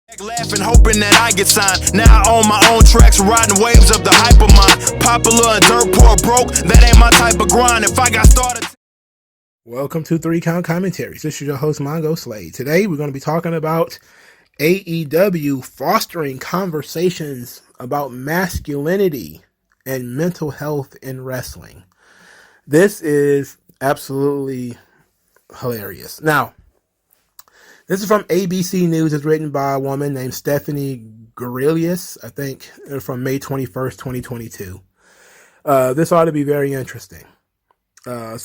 Laughing, hoping that I get signed. Now I own my own tracks, riding waves of the hypermind. Popular and dirt poor broke, that ain't my type of grind. If I got started. Welcome to 3 Count Commentaries. This is your host, MagMongoSlade. Today we're going to be talking about AEW fostering conversations about masculinity and mental health in wrestling. This is absolutely hilarious. Now, this is from ABC News. It's written by a woman named Stephanie Guerrilius, I think, from May 21st, 2022. This ought to be very interesting. Let's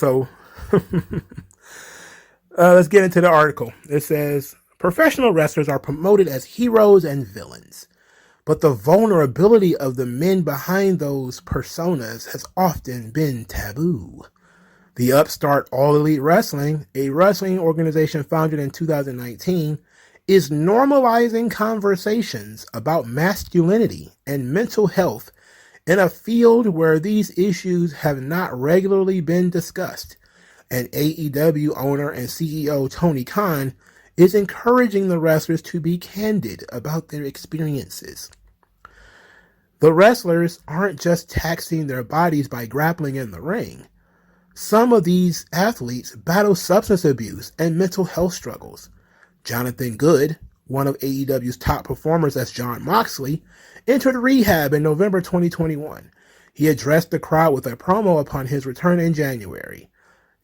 get into the article. It says, professional wrestlers are promoted as heroes and villains, but the vulnerability of the men behind those personas has often been taboo. The upstart All Elite Wrestling, a wrestling organization founded in 2019, is normalizing conversations about masculinity and mental health in a field where these issues have not regularly been discussed. And AEW owner and CEO Tony Khan is encouraging the wrestlers to be candid about their experiences. The wrestlers aren't just taxing their bodies by grappling in the ring. Some of these athletes battle substance abuse and mental health struggles. Jonathan Good, one of AEW's top performers as Jon Moxley, entered rehab in November 2021. He addressed the crowd with a promo upon his return in January.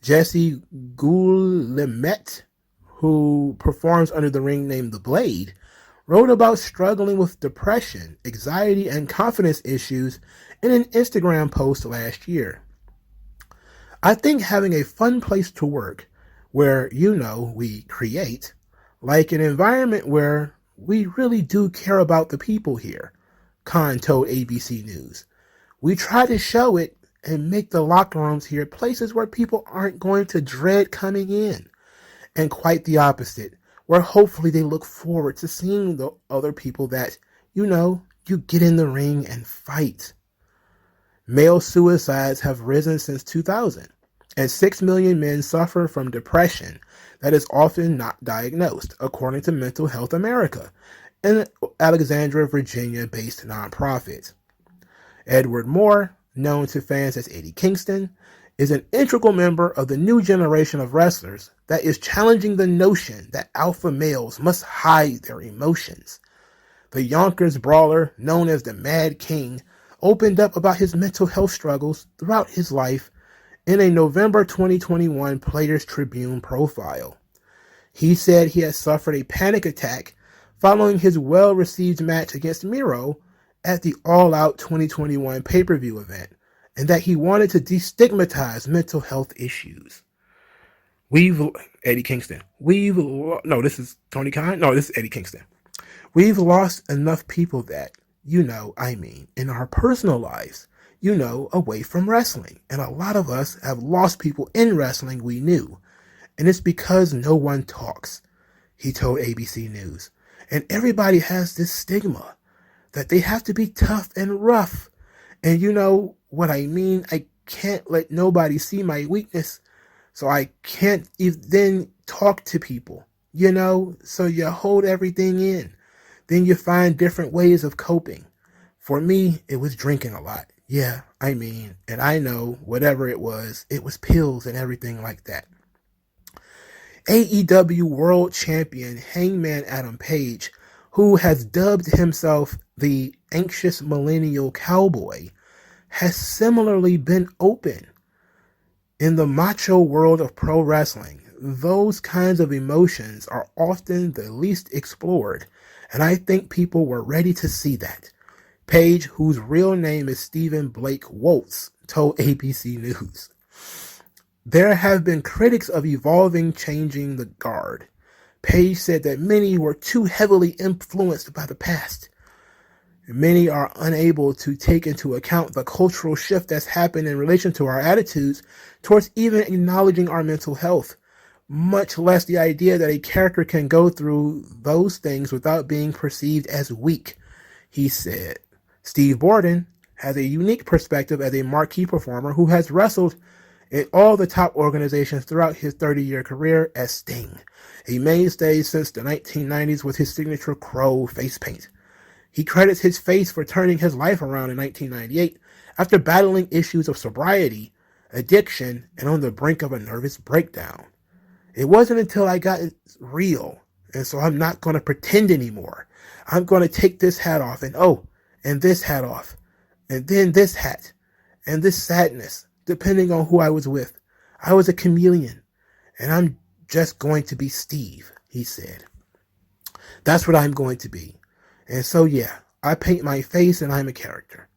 Jesse Goulemet, who performs under the ring name The Blade, wrote about struggling with depression, anxiety, and confidence issues in an Instagram post last year. I think having a fun place to work where, we create, like an environment where we really do care about the people here, Khan told ABC News. We try to show it and make the locker rooms here places where people aren't going to dread coming in, and quite the opposite, where hopefully they look forward to seeing the other people that, you get in the ring and fight. Male suicides have risen since 2000, and 6 million men suffer from depression that is often not diagnosed, according to Mental Health America, an Alexandria, Virginia-based nonprofit. Edward Moore, known to fans as Eddie Kingston, is an integral member of the new generation of wrestlers that is challenging the notion that alpha males must hide their emotions. The Yonkers brawler, known as the Mad King, opened up about his mental health struggles throughout his life in a November 2021 Players Tribune profile. He said he had suffered a panic attack following his well-received match against Miro at the All Out 2021 pay-per-view event, and that he wanted to destigmatize mental health issues. Eddie Kingston. This is Tony Khan? No, this is Eddie Kingston. We've lost enough people that, in our personal lives, away from wrestling. And a lot of us have lost people in wrestling we knew. And it's because no one talks, he told ABC News. And everybody has this stigma that they have to be tough and rough. And you know what I mean? I can't let nobody see my weakness. So I can't then talk to people, So you hold everything in. Then you find different ways of coping. For me, it was drinking a lot. Yeah, and I know whatever it was pills and everything like that. AEW World Champion Hangman Adam Page, who has dubbed himself the Anxious Millennial Cowboy, has similarly been open. In the macho world of pro wrestling, those kinds of emotions are often the least explored, and I think people were ready to see that. Page, whose real name is Stephen Blake Waltz, told ABC News. There have been critics of changing the guard. Page said that many were too heavily influenced by the past. Many are unable to take into account the cultural shift that's happened in relation to our attitudes towards even acknowledging our mental health, much less the idea that a character can go through those things without being perceived as weak, he said. Steve Borden has a unique perspective as a marquee performer who has wrestled in all the top organizations throughout his 30-year career as Sting, a mainstay since the 1990s with his signature crow face paint. He credits his face for turning his life around in 1998 after battling issues of sobriety, addiction, and on the brink of a nervous breakdown. It wasn't until I got real, and so I'm not going to pretend anymore. I'm going to take this hat off, and this hat off, and then this hat, and this sadness, depending on who I was with. I was a chameleon, and I'm just going to be Steve, he said. That's what I'm going to be. And so, yeah, I paint my face and I'm a character.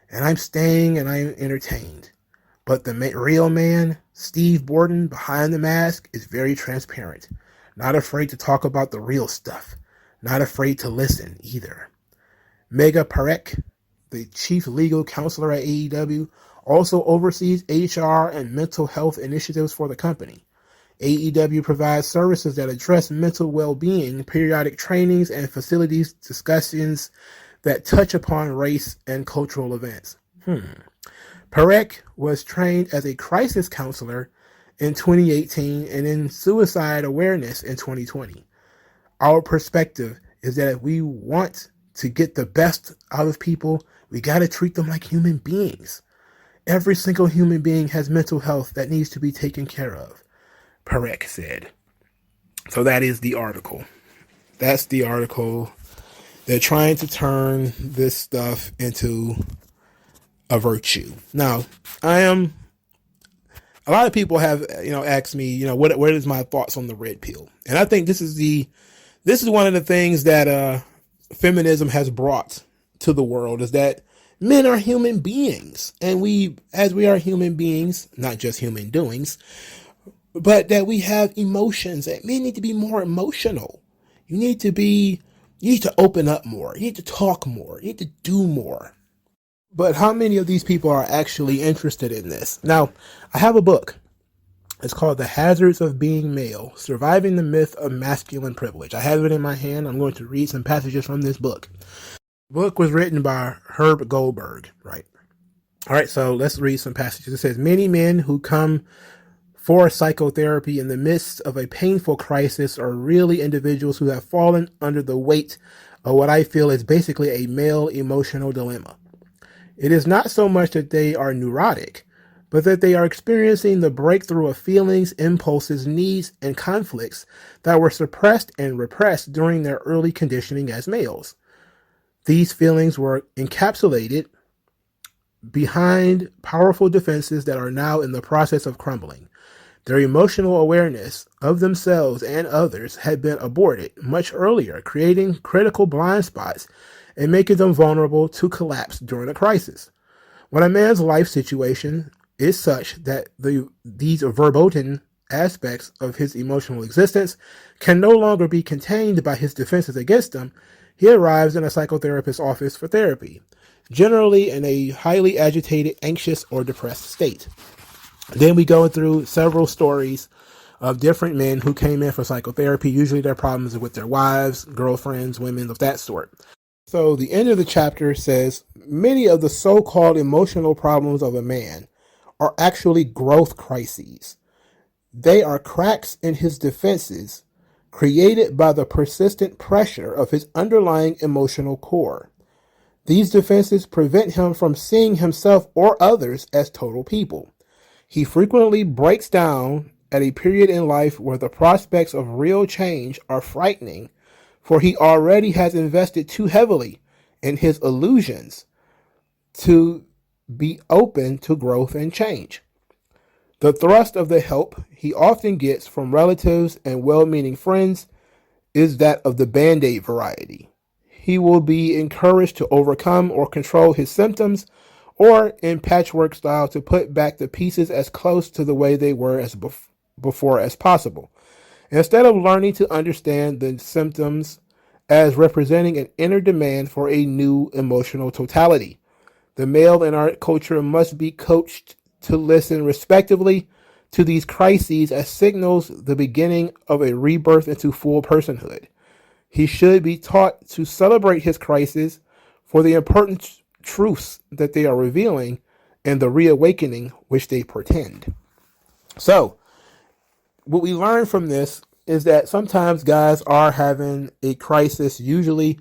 And I'm staying and I'm entertained. But the real man, Steve Borden, behind the mask, is very transparent. Not afraid to talk about the real stuff. Not afraid to listen either. Megha Parekh, the chief legal counselor at AEW, also oversees HR and mental health initiatives for the company. AEW provides services that address mental well-being, periodic trainings, and facilities discussions that touch upon race and cultural events. Parekh was trained as a crisis counselor in 2018 and in suicide awareness in 2020. Our perspective is that if we want to get the best out of people, we got to treat them like human beings. Every single human being has mental health that needs to be taken care of, Parekh said. So that is the article. That's the article. They're trying to turn this stuff into a virtue. Now, a lot of people have, asked me, what is my thoughts on the red pill? And I think this is one of the things that feminism has brought to the world, is that men are human beings, and as we are human beings, not just human doings, but that we have emotions, that men need to be more emotional. You need to open up more. You need to talk more. You need to do more. But how many of these people are actually interested in this? Now, I have a book. It's called The Hazards of Being Male, Surviving the Myth of Masculine Privilege. I have it in my hand. I'm going to read some passages from this book. The book was written by Herb Goldberg, right? All right, so let's read some passages. It says, many men who come for psychotherapy in the midst of a painful crisis are really individuals who have fallen under the weight of what I feel is basically a male emotional dilemma. It is not so much that they are neurotic, but that they are experiencing the breakthrough of feelings, impulses, needs, and conflicts that were suppressed and repressed during their early conditioning as males. These feelings were encapsulated behind powerful defenses that are now in the process of crumbling. Their emotional awareness of themselves and others had been aborted much earlier, creating critical blind spots and making them vulnerable to collapse during a crisis. When a man's life situation is such that these verboten aspects of his emotional existence can no longer be contained by his defenses against them, he arrives in a psychotherapist's office for therapy, generally in a highly agitated, anxious, or depressed state. Then we go through several stories of different men who came in for psychotherapy. Usually their problems are with their wives, girlfriends, women of that sort. So the end of the chapter says, many of the so-called emotional problems of a man are actually growth crises. They are cracks in his defenses created by the persistent pressure of his underlying emotional core. These defenses prevent him from seeing himself or others as total people. He frequently breaks down at a period in life where the prospects of real change are frightening, for he already has invested too heavily in his illusions to be open to growth and change. The thrust of the help he often gets from relatives and well-meaning friends is that of the Band-Aid variety. He will be encouraged to overcome or control his symptoms, or in patchwork style to put back the pieces as close to the way they were as before as possible. Instead of learning to understand the symptoms as representing an inner demand for a new emotional totality, the male in our culture must be coached to listen respectively to these crises as signals the beginning of a rebirth into full personhood. He should be taught to celebrate his crisis for the important truths that they are revealing and the reawakening which they portend. So what we learn from this is that sometimes guys are having a crisis, usually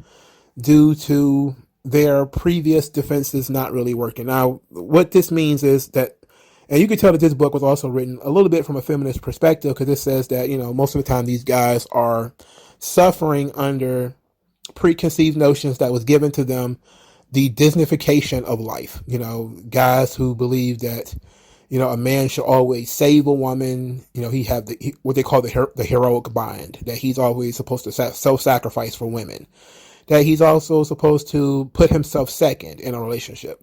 due to their previous defenses not really working. Now, what this means is that, and you can tell that this book was also written a little bit from a feminist perspective, because it says that, most of the time these guys are suffering under preconceived notions that was given to them, the Disneyfication of life. Guys who believe that, a man should always save a woman. He have what they call the heroic bind, that he's always supposed to self-sacrifice for women, that he's also supposed to put himself second in a relationship,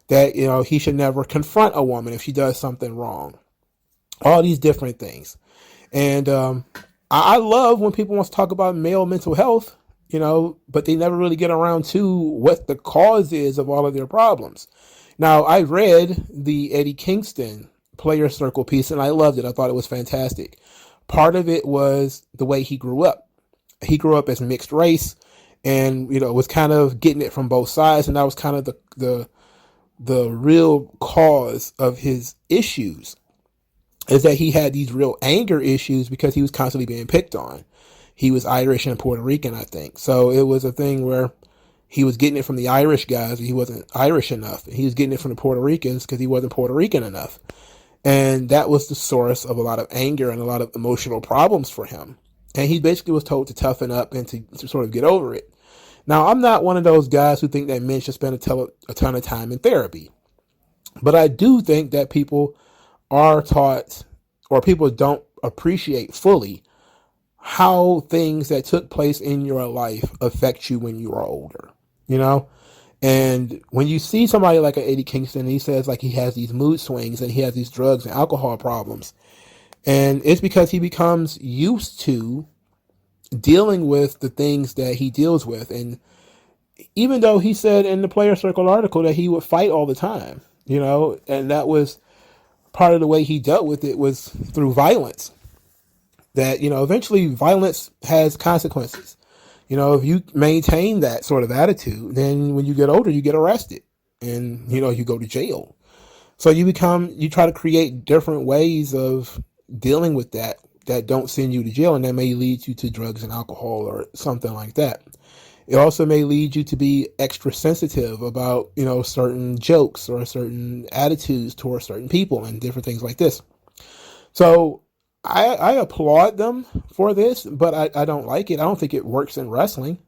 that, he should never confront a woman if she does something wrong. All these different things. And I love when people want to talk about male mental health, but they never really get around to what the cause is of all of their problems. Now, I read the Eddie Kingston Player Circle piece, and I loved it. I thought it was fantastic. Part of it was the way he grew up. He grew up as mixed race, and was kind of getting it from both sides, and that was kind of the real cause of his issues, is that he had these real anger issues because he was constantly being picked on. He was Irish and Puerto Rican, I think. So it was a thing where he was getting it from the Irish guys, and he wasn't Irish enough. And he was getting it from the Puerto Ricans because he wasn't Puerto Rican enough. And that was the source of a lot of anger and a lot of emotional problems for him. And he basically was told to toughen up and to sort of get over it. Now, I'm not one of those guys who think that men should spend a ton of time in therapy. But I do think that people are taught, or people don't appreciate fully, how things that took place in your life affect you when you are older. And when you see somebody like a Eddie Kingston, he says like he has these mood swings and he has these drugs and alcohol problems. And it's because he becomes used to dealing with the things that he deals with. And even though he said in the Player Circle article that he would fight all the time, and that was part of the way he dealt with it, was through violence. That, eventually violence has consequences. If you maintain that sort of attitude, then when you get older, you get arrested and, you go to jail. So you try to create different ways of dealing with that don't send you to jail, and that may lead you to drugs and alcohol or something like that. It also may lead you to be extra sensitive about, certain jokes or certain attitudes towards certain people and different things like this. So I applaud them for this, but I don't like it. I don't think it works in wrestling.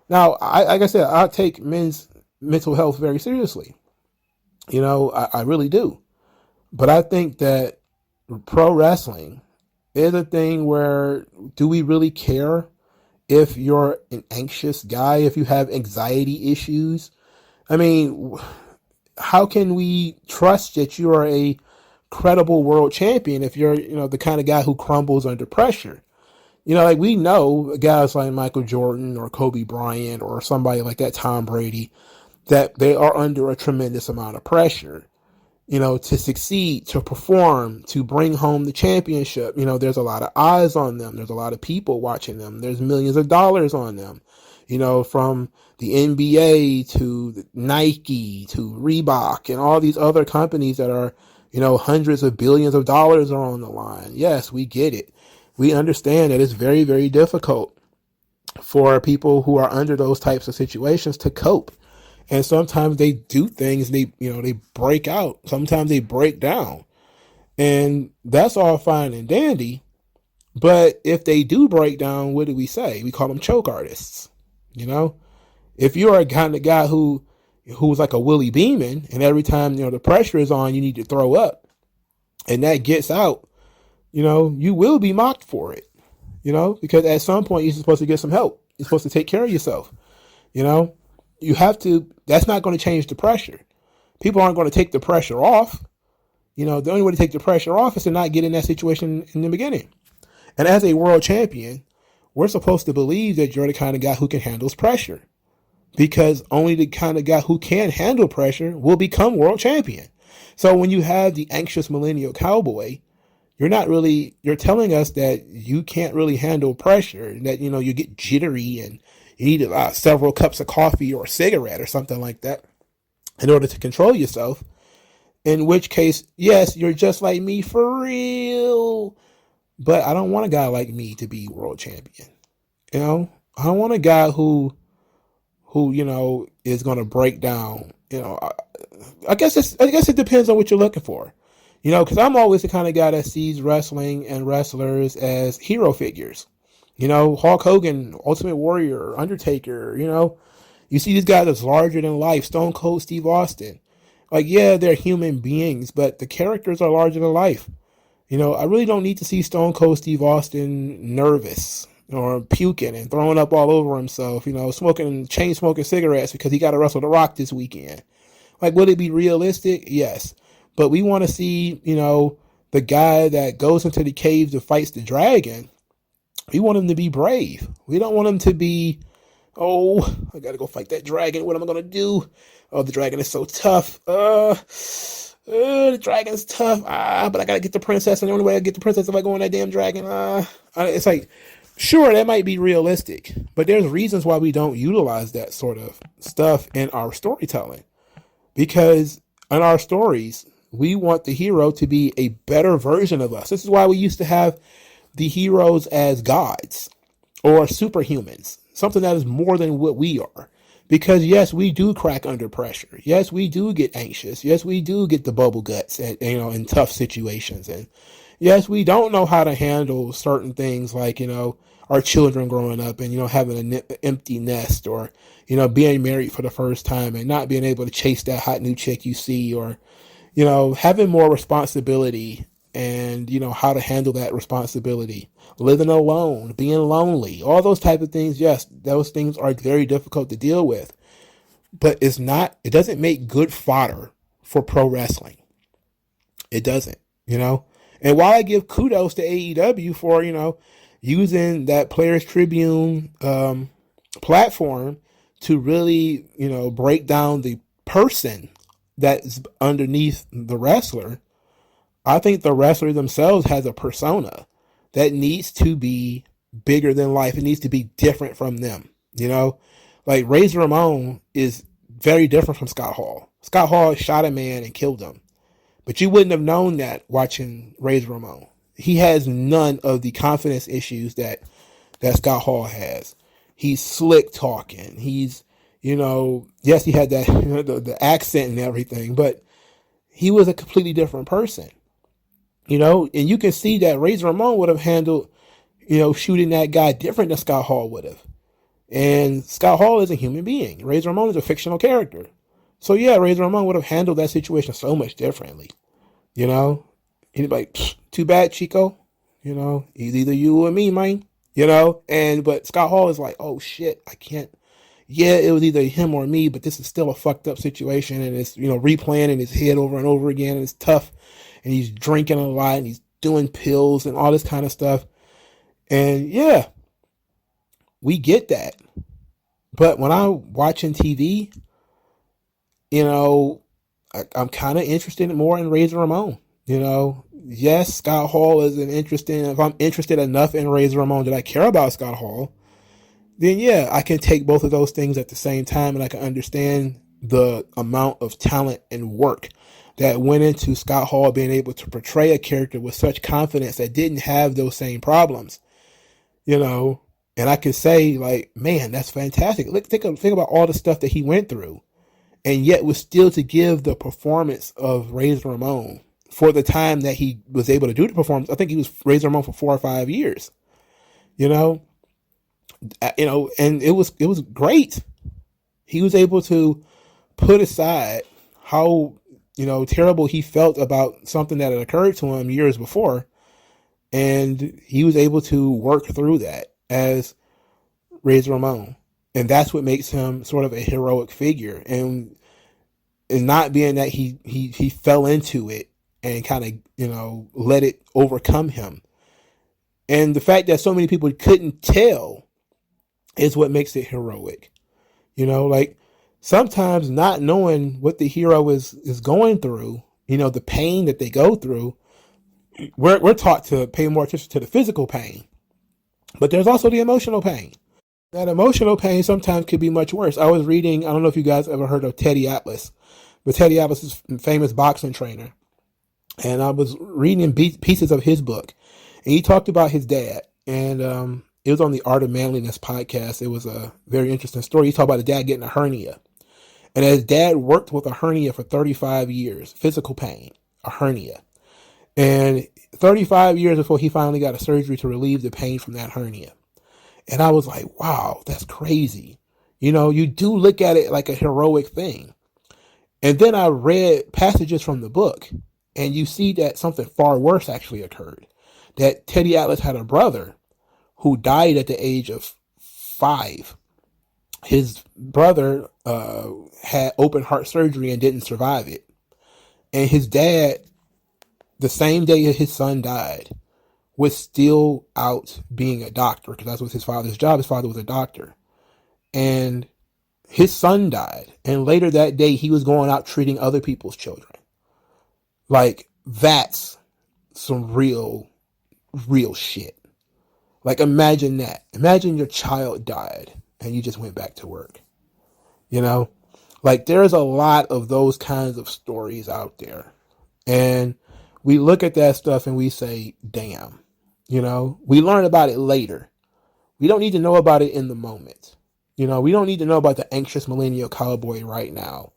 Now, like I said, I take men's mental health very seriously. I really do. But I think that pro wrestling is a thing where, do we really care if you're an anxious guy, if you have anxiety issues? I mean, how can we trust that you are a credible world champion if you're, the kind of guy who crumbles under pressure? Like we know guys like Michael Jordan or Kobe Bryant or somebody like that, Tom Brady, that they are under a tremendous amount of pressure, to succeed, to perform, to bring home the championship. There's a lot of eyes on them. There's a lot of people watching them. There's millions of dollars on them, from the NBA to Nike to Reebok and all these other companies that are, hundreds of billions of dollars are on the line. Yes, we get it. We understand that it's very, very difficult for people who are under those types of situations to cope. And sometimes they do things, they break out. Sometimes they break down. And that's all fine and dandy. But if they do break down, what do we say? We call them choke artists. If you're a kind of guy who's like a Willie Beeman, and every time, the pressure is on, you need to throw up, and that gets out, you will be mocked for it, because at some point you're supposed to get some help. You're supposed to take care of yourself. You have to, that's not going to change the pressure. People aren't going to take the pressure off. The only way to take the pressure off is to not get in that situation in the beginning. And as a world champion, we're supposed to believe that you're the kind of guy who can handle pressure, because only the kind of guy who can handle pressure will become world champion. So when you have the anxious millennial cowboy, you're telling us that you can't really handle pressure, that, you get jittery and you need several cups of coffee or a cigarette or something like that in order to control yourself. In which case, yes, you're just like me for real. But I don't want a guy like me to be world champion. You know, I don't want a guy who is going to break down. I guess it depends on what you're looking for. Because I'm always the kind of guy that sees wrestling and wrestlers as hero figures. Hulk Hogan, Ultimate Warrior, Undertaker. You see these guys that's larger than life. Stone Cold Steve Austin. Like, yeah, they're human beings, but the characters are larger than life. I really don't need to see Stone Cold Steve Austin nervous or puking and throwing up all over himself, chain smoking cigarettes because he got to wrestle The Rock this weekend. Like, would it be realistic? Yes. But we want to see, the guy that goes into the cave to fight the dragon. We want him to be brave. We don't want him to be, oh, I got to go fight that dragon. What am I going to do? Oh, the dragon is so tough. The dragon's tough. But I got to get the princess. And the only way I get the princess is if I go on that damn dragon. It's like, sure, that might be realistic. But there's reasons why we don't utilize that sort of stuff in our storytelling. Because in our stories, we want the hero to be a better version of us. This is why we used to have the heroes as gods or superhumans, something that is more than what we are. Because yes, we do crack under pressure. Yes, we do get anxious. Yes, we do get the bubble guts in tough situations. And yes, we don't know how to handle certain things like, our children growing up and, having an empty nest or, being married for the first time and not being able to chase that hot new chick you see or, having more responsibility and, how to handle that responsibility, living alone, being lonely, all those type of things. Yes, those things are very difficult to deal with, but it doesn't make good fodder for pro wrestling. It doesn't, and while I give kudos to AEW for, using that Players Tribune, platform to really, break down the person that's underneath the wrestler, I think the wrestler themselves has a persona that needs to be bigger than life. It needs to be different from them. Like Razor Ramon is very different from Scott Hall. Scott Hall shot a man and killed him, but you wouldn't have known that watching Razor Ramon. He has none of the confidence issues that Scott Hall has. He's slick talking. He's, yes, he had that, the accent and everything, but he was a completely different person. And you can see that Razor Ramon would have handled, shooting that guy different than Scott Hall would have. And Scott Hall is a human being. Razor Ramon is a fictional character. So yeah, Razor Ramon would have handled that situation so much differently. He'd be like, too bad, Chico. It's either you or me, man. But Scott Hall is like, oh shit, I can't. Yeah, it was either him or me, but this is still a fucked up situation. And it's, replaying in his head over and over again. And it's tough. And he's drinking a lot and he's doing pills and all this kind of stuff. And yeah, we get that. But when I'm watching TV, I'm kind of interested more in Razor Ramon. Yes, Scott Hall is if I'm interested enough in Razor Ramon that I care about Scott Hall, then yeah, I can take both of those things at the same time and I can understand the amount of talent and work that went into Scott Hall being able to portray a character with such confidence that didn't have those same problems, and I could say like, man, that's fantastic. Think about all the stuff that he went through and yet was still to give the performance of Razor Ramon for the time that he was able to do the performance. I think he was Razor Ramon for 4 or 5 years, and it was great. He was able to put aside how, terrible he felt about something that had occurred to him years before. And he was able to work through that as Razor Ramon. And that's what makes him sort of a heroic figure. And not being that he fell into it and kind of, let it overcome him. And the fact that so many people couldn't tell is what makes it heroic. Like sometimes not knowing what the hero is going through, the pain that they go through, we're taught to pay more attention to the physical pain, but there's also the emotional pain. That emotional pain sometimes could be much worse. I was reading, I don't know if you guys ever heard of Teddy Atlas, with Teddy Atlas's famous boxing trainer. And I was reading pieces of his book, and he talked about his dad. And it was on the Art of Manliness podcast. It was a very interesting story. He talked about his dad getting a hernia. And his dad worked with a hernia for 35 years, physical pain, a hernia. And 35 years before he finally got a surgery to relieve the pain from that hernia. And I was like, wow, that's crazy. You know, you do look at it like a heroic thing. And then I read passages from the book, and you see that something far worse actually occurred. That Teddy Atlas had a brother who died at the age of 5. His brother had open heart surgery and didn't survive it. And his dad, the same day his son died, was still out being a doctor, because that was his father's job. His father was a doctor. And his son died. And later that day, he was going out treating other people's children. Like, that's some real shit. Like, imagine that. Imagine your child died and you just went back to work. You know? Like, there's a lot of those kinds of stories out there. And we look at that stuff and we say, damn. You know? We learn about it later. We don't need to know about it in the moment. You know? We don't need to know about the anxious millennial cowboy right now.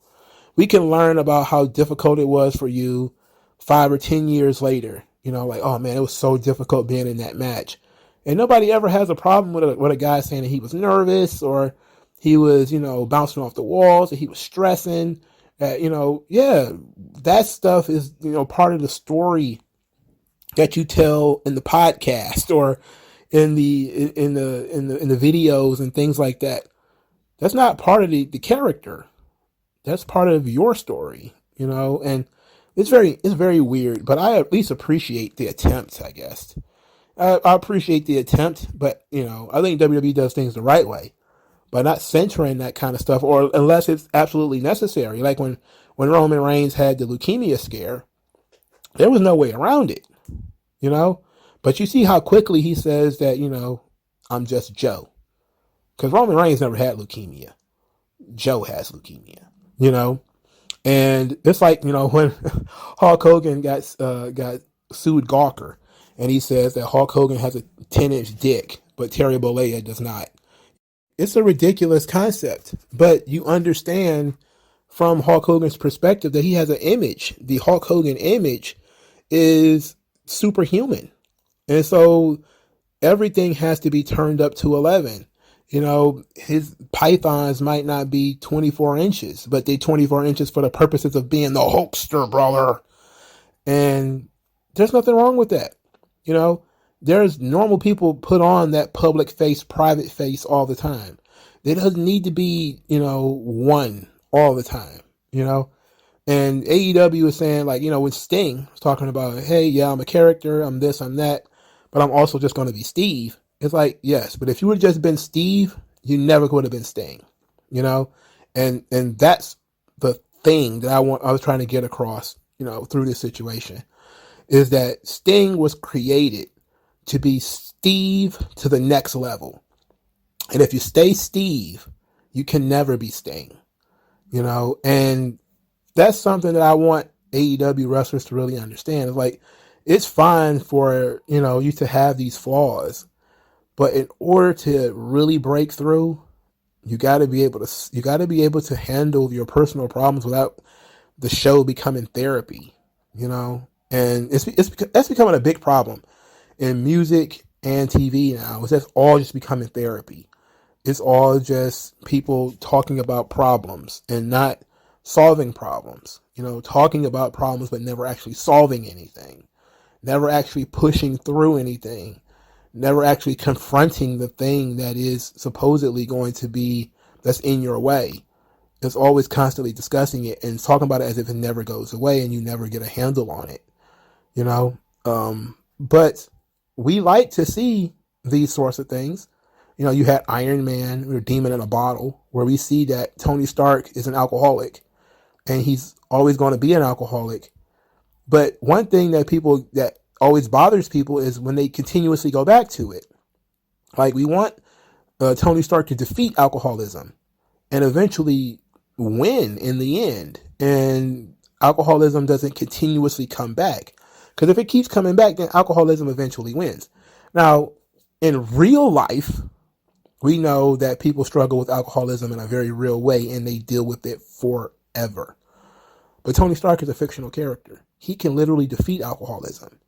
We can learn about how difficult it was for you 5 or 10 years later. You know, like, oh man, it was so difficult being in that match. And nobody ever has a problem with a guy saying that he was nervous, or he was, you know, bouncing off the walls, or he was stressing. You know, yeah, that stuff is, you know, part of the story that you tell in the podcast or in the videos and things like that. That's not part of the character. That's part of your story, you know, and it's very weird, but I at least appreciate the attempt, I guess. I appreciate the attempt, but, you know, I think WWE does things the right way by not centering that kind of stuff, or unless it's absolutely necessary. Like when Roman Reigns had the leukemia scare, there was no way around it, you know? But you see how quickly he says that, you know, I'm just Joe. Because Roman Reigns never had leukemia. Joe has leukemia, you know? And it's like, you know, when Hulk Hogan got sued Gawker, and he says that Hulk Hogan has a 10-inch dick, but Terry Bollea does not. It's a ridiculous concept, but you understand from Hulk Hogan's perspective that he has an image. The Hulk Hogan image is superhuman. And so everything has to be turned up to 11. You know, his pythons might not be 24 inches, but they're 24 inches for the purposes of being the Hulkster, brother. And there's nothing wrong with that. You know, there's normal people put on that public face, private face all the time. There doesn't need to be, you know, one all the time, you know. And AEW is saying, like, you know, when Sting was talking about, hey, yeah, I'm a character, I'm this, I'm that, but I'm also just going to be Steve. It's like, yes, but if you would have just been Steve, you never would have been Sting, you know. And that's the thing that I was trying to get across, you know, through this situation, is that Sting was created to be Steve to the next level. And if you stay Steve, you can never be Sting, you know. And that's something that I want AEW wrestlers to really understand. It's like, it's fine for, you know, you to have these flaws, but in order to really break through, you got to be able to handle your personal problems without the show becoming therapy, you know. And that's becoming a big problem in music and TV now. It's just all just becoming therapy. It's all just people talking about problems and not solving problems. You know, talking about problems but never actually solving anything. Never actually pushing through anything. Never actually confronting the thing that is supposedly going to be, that's in your way. It's always constantly discussing it and talking about it as if it never goes away and you never get a handle on it. You know, but we like to see these sorts of things. You know, you had Iron Man or Demon in a Bottle, where we see that Tony Stark is an alcoholic and he's always going to be an alcoholic. But one thing that always bothers people is when they continuously go back to it. Like, we want Tony Stark to defeat alcoholism and eventually win in the end and alcoholism doesn't continuously come back. Because if it keeps coming back, then alcoholism eventually wins. Now, in real life, we know that people struggle with alcoholism in a very real way, and they deal with it forever. But Tony Stark is a fictional character. He can literally defeat alcoholism.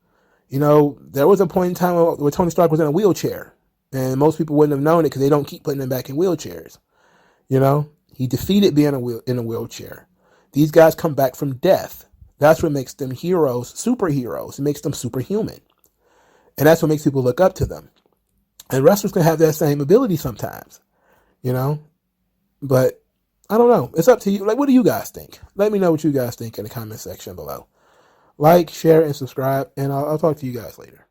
You know, there was a point in time where Tony Stark was in a wheelchair, and most people wouldn't have known it because they don't keep putting him back in wheelchairs. You know, he defeated being in a wheelchair. These guys come back from death. That's what makes them heroes, superheroes. It makes them superhuman. And that's what makes people look up to them. And wrestlers can have that same ability sometimes, you know, but I don't know. It's up to you. Like, what do you guys think? Let me know what you guys think in the comment section below. Like, share, and subscribe, and I'll talk to you guys later.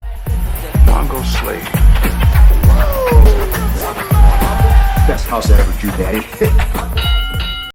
MagMongoSlade. Best house I ever drew, Daddy.